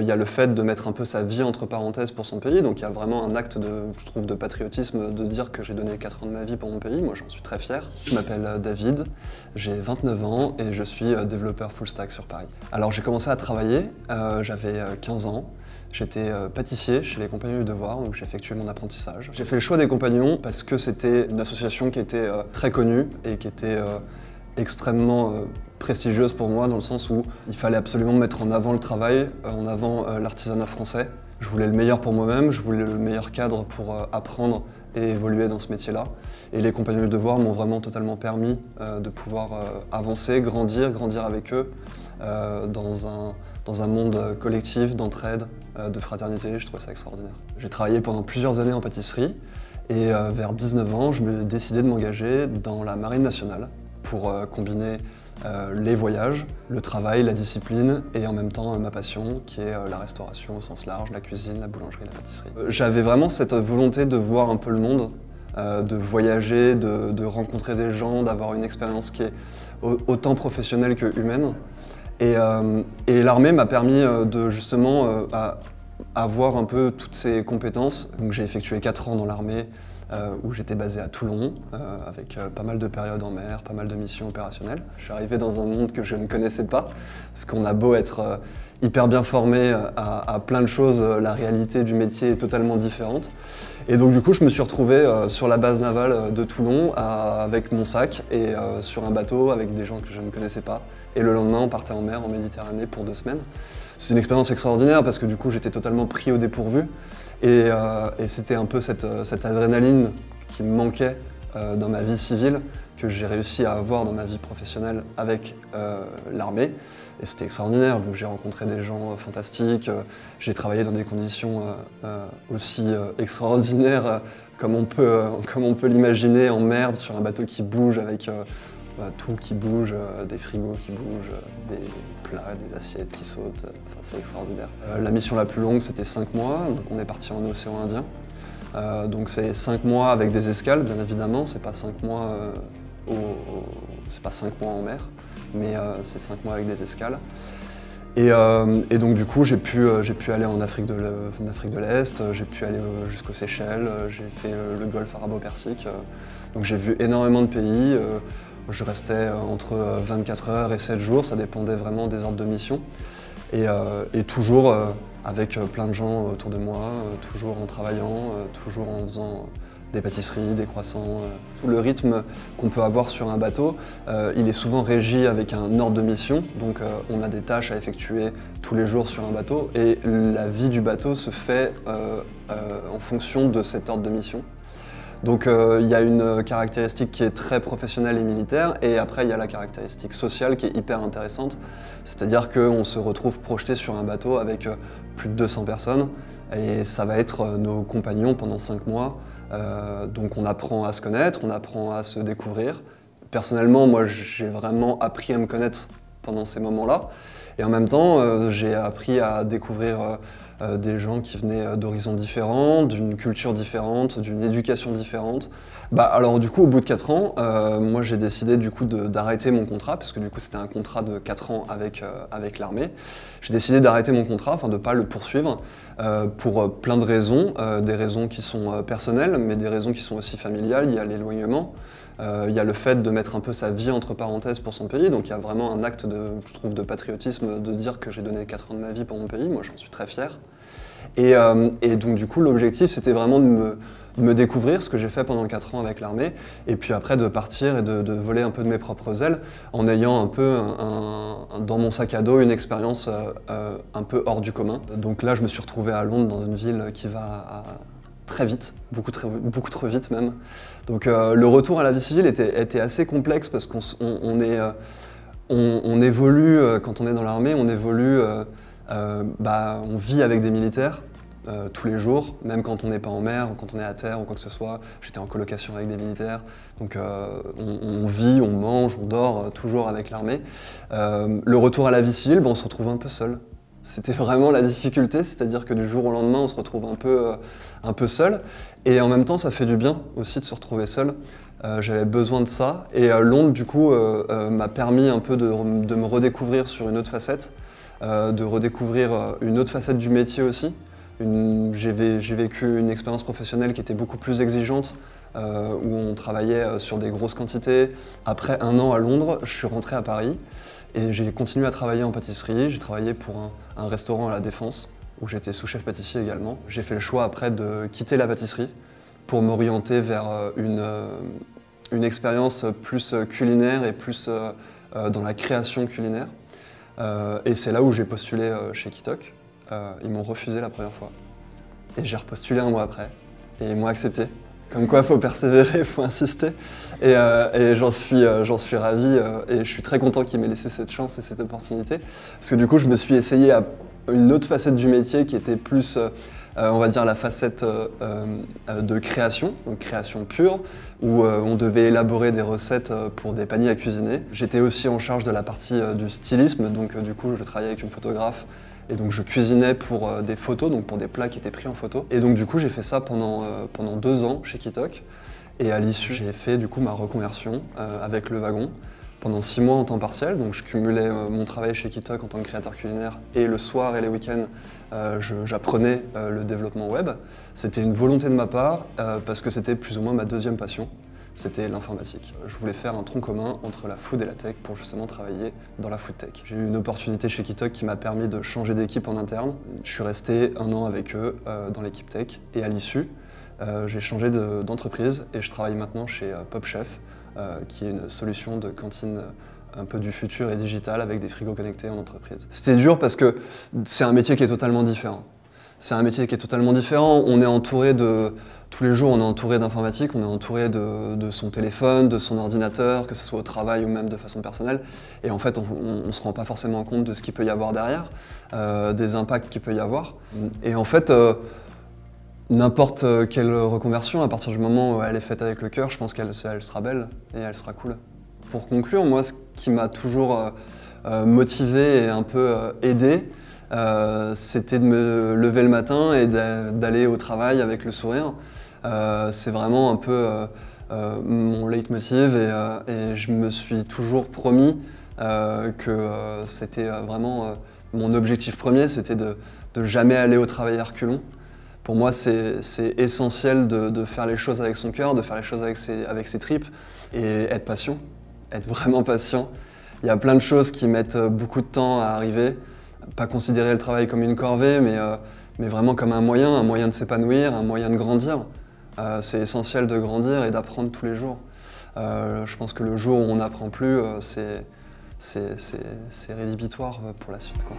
Il y a le fait de mettre un peu sa vie entre parenthèses pour son pays, donc il y a vraiment un acte je trouve, de patriotisme de dire que j'ai donné 4 ans de ma vie pour mon pays. Moi, j'en suis très fier. Je m'appelle David, j'ai 29 ans et je suis développeur full stack sur Paris. Alors j'ai commencé à travailler, j'avais 15 ans. J'étais pâtissier chez les Compagnons du Devoir, donc j'ai effectué mon apprentissage. J'ai fait le choix des Compagnons parce que c'était une association qui était très connue et qui était extrêmement prestigieuse pour moi, dans le sens où il fallait absolument mettre en avant le travail, en avant l'artisanat français. Je voulais le meilleur pour moi-même, je voulais le meilleur cadre pour apprendre et évoluer dans ce métier-là. Et les Compagnons du Devoir m'ont vraiment totalement permis de pouvoir avancer, grandir avec eux dans un monde collectif, d'entraide, de fraternité. Je trouvais ça extraordinaire. J'ai travaillé pendant plusieurs années en pâtisserie et vers 19 ans, je me suis décidé de m'engager dans la Marine nationale pour combiner les voyages, le travail, la discipline et en même temps ma passion qui est la restauration au sens large, la cuisine, la boulangerie, la pâtisserie. J'avais vraiment cette volonté de voir un peu le monde, de voyager, de rencontrer des gens, d'avoir une expérience qui est autant professionnelle que humaine. Et l'armée m'a permis de justement avoir un peu toutes ces compétences. Donc j'ai effectué 4 ans dans l'armée où j'étais basé à Toulon avec pas mal de périodes en mer, pas mal de missions opérationnelles. Je suis arrivé dans un monde que je ne connaissais pas parce qu'on a beau être hyper bien formé à plein de choses, la réalité du métier est totalement différente. Et donc du coup je me suis retrouvé sur la base navale de Toulon avec mon sac et sur un bateau avec des gens que je ne connaissais pas. Et le lendemain on partait en mer, en Méditerranée pour 2 semaines. C'est une expérience extraordinaire parce que du coup j'étais totalement pris au dépourvu. Et c'était un peu cette adrénaline qui me manquait dans ma vie civile que j'ai réussi à avoir dans ma vie professionnelle avec l'armée. Et c'était extraordinaire, donc j'ai rencontré des gens fantastiques, j'ai travaillé dans des conditions aussi extraordinaires comme on peut l'imaginer en mer, sur un bateau qui bouge avec tout qui bouge, des frigos qui bougent, des plats, des assiettes qui sautent, enfin c'est extraordinaire. La mission la plus longue c'était 5 mois, donc on est parti en océan Indien. Donc c'est 5 mois avec des escales bien évidemment, c'est pas 5 mois c'est pas 5 mois en mer, mais c'est 5 mois avec des escales. Et donc du coup j'ai pu aller en Afrique de l'Est, j'ai pu aller jusqu'aux Seychelles, j'ai fait le golfe arabo-persique, donc j'ai vu énormément de pays. Je restais entre 24 heures et 7 jours, ça dépendait vraiment des ordres de mission. Et toujours avec plein de gens autour de moi, toujours en travaillant, toujours en faisant des pâtisseries, des croissants. Tout le rythme qu'on peut avoir sur un bateau, il est souvent régi avec un ordre de mission. Donc on a des tâches à effectuer tous les jours sur un bateau et la vie du bateau se fait en fonction de cet ordre de mission. Donc il y a une caractéristique qui est très professionnelle et militaire, et après il y a la caractéristique sociale qui est hyper intéressante, c'est-à-dire qu'on se retrouve projeté sur un bateau avec plus de 200 personnes, et ça va être nos compagnons pendant 5 mois, donc on apprend à se connaître, on apprend à se découvrir. Personnellement, moi j'ai vraiment appris à me connaître pendant ces moments-là, et en même temps j'ai appris à découvrir des gens qui venaient d'horizons différents, d'une culture différente, d'une éducation différente. Alors du coup, au bout de 4 ans, moi j'ai décidé du coup d'arrêter mon contrat, parce que du coup c'était un contrat de 4 ans avec l'armée. J'ai décidé d'arrêter mon contrat, enfin de ne pas le poursuivre, pour plein de raisons, des raisons qui sont personnelles, mais des raisons qui sont aussi familiales. Il y a l'éloignement, il y a le fait de mettre un peu sa vie entre parenthèses pour son pays, donc il y a vraiment un acte je trouve, de patriotisme de dire que j'ai donné 4 ans de ma vie pour mon pays. Moi j'en suis très fier. Et donc du coup l'objectif c'était vraiment de me découvrir, ce que j'ai fait pendant 4 ans avec l'armée, et puis après de partir et de voler un peu de mes propres ailes en ayant un peu dans mon sac à dos une expérience un peu hors du commun. Donc là je me suis retrouvé à Londres, dans une ville qui va très vite, beaucoup trop vite même. Donc le retour à la vie civile était assez complexe parce qu'on évolue, quand on est dans l'armée, on évolue, on vit avec des militaires tous les jours, même quand on n'est pas en mer, ou quand on est à terre ou quoi que ce soit. J'étais en colocation avec des militaires, donc on vit, on mange, on dort toujours avec l'armée. Le retour à la vie civile, on se retrouve un peu seul. C'était vraiment la difficulté, c'est-à-dire que du jour au lendemain, on se retrouve un peu seul. Et en même temps, ça fait du bien aussi de se retrouver seul. J'avais besoin de ça. Et Londres, du coup, m'a permis un peu de me redécouvrir sur une autre facette. de redécouvrir une autre facette du métier aussi. J'ai vécu une expérience professionnelle qui était beaucoup plus exigeante, où on travaillait sur des grosses quantités. Après 1 an à Londres, je suis rentré à Paris et j'ai continué à travailler en pâtisserie. J'ai travaillé pour un restaurant à La Défense, où j'étais sous-chef pâtissier également. J'ai fait le choix après de quitter la pâtisserie pour m'orienter vers une expérience plus culinaire et plus dans la création culinaire. Et c'est là où j'ai postulé chez Kitok. Ils m'ont refusé la première fois. Et j'ai repostulé 1 mois après. Et ils m'ont accepté. Comme quoi, il faut persévérer, il faut insister. Et j'en suis ravi. Et je suis très content qu'ils m'aient laissé cette chance et cette opportunité. Parce que du coup, je me suis essayé à une autre facette du métier qui était plus, on va dire, la facette de création, donc création pure, où on devait élaborer des recettes pour des paniers à cuisiner. J'étais aussi en charge de la partie du stylisme, donc du coup, je travaillais avec une photographe. Et donc je cuisinais pour des photos, donc pour des plats qui étaient pris en photo. Et donc du coup j'ai fait ça pendant 2 ans chez Kitok. Et à l'issue j'ai fait du coup ma reconversion avec le wagon pendant 6 mois en temps partiel. Donc je cumulais mon travail chez Kitok en tant que créateur culinaire et le soir et les week-ends j'apprenais le développement web. C'était une volonté de ma part parce que c'était plus ou moins ma deuxième passion. C'était l'informatique. Je voulais faire un tronc commun entre la food et la tech pour justement travailler dans la food tech. J'ai eu une opportunité chez Kitok qui m'a permis de changer d'équipe en interne. Je suis resté 1 an avec eux dans l'équipe tech et à l'issue, j'ai changé d'entreprise et je travaille maintenant chez Pop Chef, qui est une solution de cantine un peu du futur et digital avec des frigos connectés en entreprise. C'était dur parce que c'est un métier qui est totalement différent. C'est un métier qui est totalement différent. On est entouré tous les jours, on est entouré d'informatique, on est entouré de son téléphone, de son ordinateur, que ce soit au travail ou même de façon personnelle. Et en fait, on ne se rend pas forcément compte de ce qu'il peut y avoir derrière, des impacts qu'il peut y avoir. Et en fait, n'importe quelle reconversion, à partir du moment où elle est faite avec le cœur, je pense qu'elle sera belle et elle sera cool. Pour conclure, moi, ce qui m'a toujours motivé et un peu aidé, c'était de me lever le matin et d'aller au travail avec le sourire. C'est vraiment un peu mon leitmotiv et je me suis toujours promis que c'était vraiment mon objectif premier, c'était de jamais aller au travail à reculons. Pour moi, c'est essentiel de faire les choses avec son cœur, de faire les choses avec ses tripes et être patient, être vraiment patient. Il y a plein de choses qui mettent beaucoup de temps à arriver. Pas considérer le travail comme une corvée, mais vraiment comme un moyen de s'épanouir, un moyen de grandir. C'est essentiel de grandir et d'apprendre tous les jours. Je pense que le jour où on n'apprend plus, c'est rédhibitoire pour la suite, quoi.